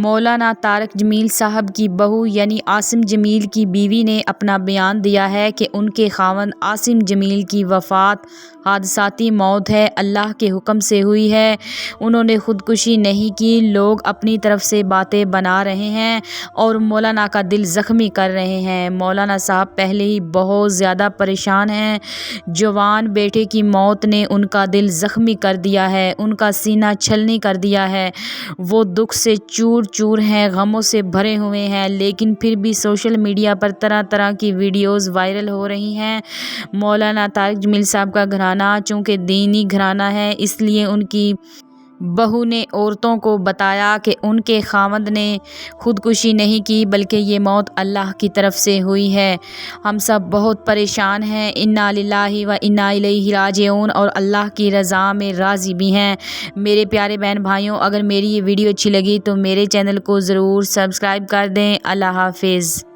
مولانا طارق جمیل صاحب کی بہو یعنی عاصم جمیل کی بیوی نے اپنا بیان دیا ہے کہ ان کے خاوند عاصم جمیل کی وفات حادثاتی موت ہے، اللہ کے حکم سے ہوئی ہے، انہوں نے خودکشی نہیں کی، لوگ اپنی طرف سے باتیں بنا رہے ہیں اور مولانا کا دل زخمی کر رہے ہیں۔ مولانا صاحب پہلے ہی بہت زیادہ پریشان ہیں، جوان بیٹے کی موت نے ان کا دل زخمی کر دیا ہے، ان کا سینہ چھلنی کر دیا ہے، وہ دکھ سے چور چور ہیں، غموں سے بھرے ہوئے ہیں، لیکن پھر بھی سوشل میڈیا پر طرح طرح کی ویڈیوز وائرل ہو رہی ہیں۔ مولانا طارق جمیل صاحب کا گھرانہ چونکہ دینی گھرانہ ہے، اس لیے ان کی بہو نے عورتوں کو بتایا کہ ان کے خاوند نے خودکشی نہیں کی بلکہ یہ موت اللہ کی طرف سے ہوئی ہے۔ ہم سب بہت پریشان ہیں، انا للہ و انا الیہ راجعون، اور اللہ کی رضا میں راضی بھی ہیں۔ میرے پیارے بہن بھائیوں، اگر میری یہ ویڈیو اچھی لگی تو میرے چینل کو ضرور سبسکرائب کر دیں۔ اللہ حافظ۔